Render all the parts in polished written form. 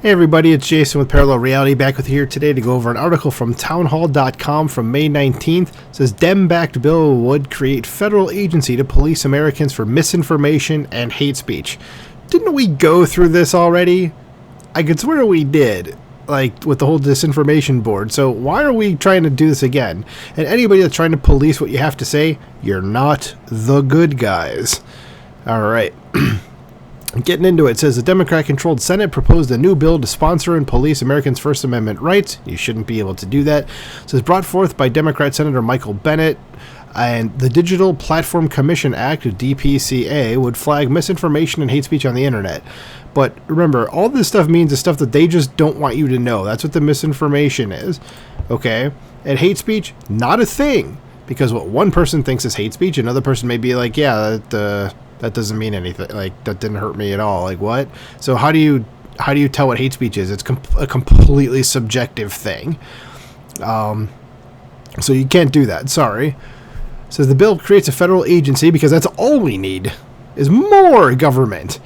Hey everybody, it's Jason with Parallel Reality back with you here today to go over an article from Townhall.com from May 19th. It says Dem-Backed bill would create federal agency to police Americans for misinformation and hate speech. Didn't we go through this already? I could swear we did, like with the whole disinformation board. So why are we trying to do this again? And anybody that's trying to police what you have to say, you're not the good guys. Alright. Getting into it, says the Democrat-controlled Senate proposed a new bill to sponsor and police Americans' First Amendment rights. You shouldn't be able to do that. It says brought forth by Democrat Senator Michael Bennet, and the Digital Platform Commission Act, DPCA, would flag misinformation and hate speech on the internet. But remember, all this stuff means the stuff that they just don't want you to know. That's what the misinformation is. Okay? And hate speech, not a thing. Because what one person thinks is hate speech, another person may be like, yeah, that doesn't mean anything. Like, that didn't hurt me at all. Like, what? So how do you tell what hate speech is? It's a completely subjective thing. So you can't do that. Sorry. It says the bill creates a federal agency because that's all we need is more government.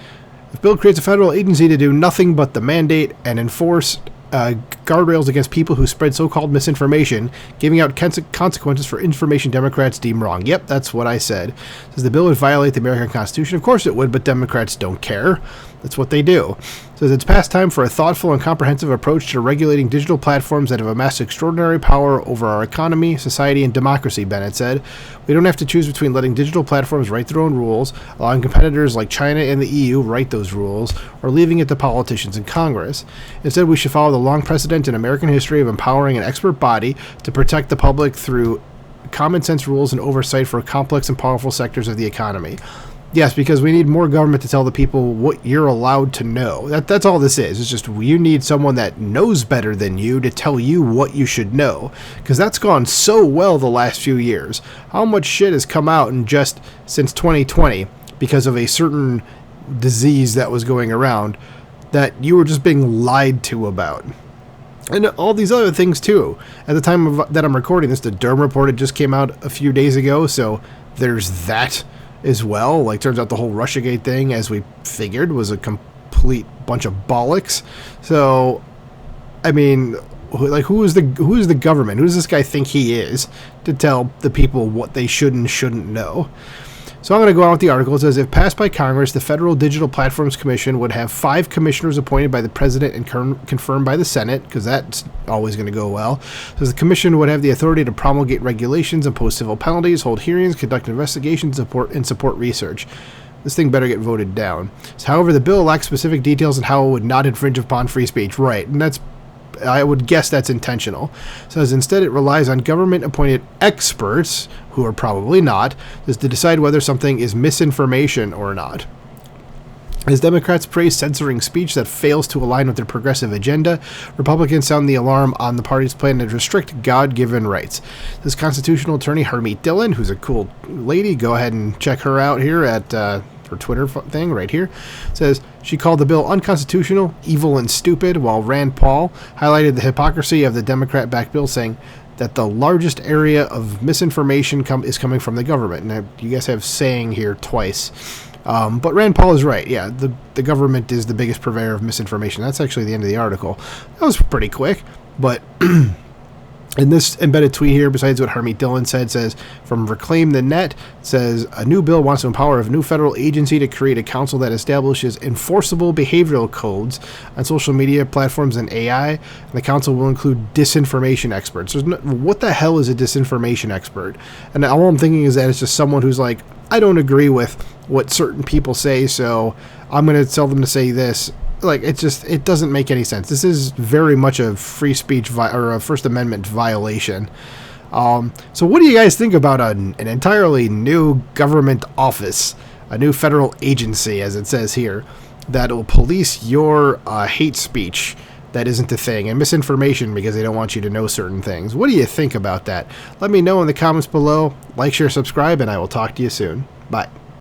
The bill creates a federal agency to do nothing but the mandate and enforce guardrails against people who spread so-called misinformation, giving out consequences for information Democrats deem wrong. Yep, that's what I said. It says the bill would violate the American Constitution. Of course it would, but Democrats don't care. That's what they do. It says it's past time for a thoughtful and comprehensive approach to regulating digital platforms that have amassed extraordinary power over our economy, society, and democracy, Bennett said. We don't have to choose between letting digital platforms write their own rules, allowing competitors like China and the EU write those rules, or leaving it to politicians and Congress. Instead, we should follow the long precedent in American history of empowering an expert body to protect the public through common sense rules and oversight for complex and powerful sectors of the economy. Yes, because we need more government to tell the people what you're allowed to know. That's all this is. It's just you need someone that knows better than you to tell you what you should know. Because that's gone so well the last few years. How much shit has come out in just since 2020 because of a certain disease that was going around that you were just being lied to about. And all these other things too. At the time that I'm recording this, the Durham report just came out a few days ago, so there's that as well. Like, turns out the whole Russiagate thing, as we figured, was a complete bunch of bollocks. So, I mean, like, who is the government? Who does this guy think he is to tell the people what they should and shouldn't know? So I'm going to go on with the article. It says, if passed by Congress, the Federal Digital Platforms Commission would have 5 commissioners appointed by the President and confirmed by the Senate, because that's always going to go well. So the commission would have the authority to promulgate regulations, impose civil penalties, hold hearings, conduct investigations, and support research. This thing better get voted down. So, however, the bill lacks specific details on how it would not infringe upon free speech. Right, and I would guess that's intentional. Says instead it relies on government-appointed experts, who are probably not, to decide whether something is misinformation or not. As Democrats praise censoring speech that fails to align with their progressive agenda, Republicans sound the alarm on the party's plan to restrict God-given rights. This constitutional attorney, Harmeet Dillon, who's a cool lady, go ahead and check her out here at her Twitter thing right here, says she called the bill unconstitutional, evil, and stupid, while Rand Paul highlighted the hypocrisy of the Democrat-backed bill, saying that the largest area of misinformation is coming from the government. Now, you guys have saying here twice. But Rand Paul is right. Yeah, the government is the biggest purveyor of misinformation. That's actually the end of the article. That was pretty quick, but in this embedded tweet here, besides what Harmeet Dillon said, says, from Reclaim the Net, says, a new bill wants to empower a new federal agency to create a council that establishes enforceable behavioral codes on social media platforms and AI, and the council will include disinformation experts. What the hell is a disinformation expert? And all I'm thinking is that it's just someone who's like, I don't agree with what certain people say, so I'm going to tell them to say this. Like, it doesn't make any sense. This is very much a free speech or a First Amendment violation. So what do you guys think about an entirely new government office, a new federal agency, as it says here, that will police your hate speech that isn't a thing, and misinformation because they don't want you to know certain things? What do you think about that? Let me know in the comments below. Like, share, subscribe, and I will talk to you soon. Bye.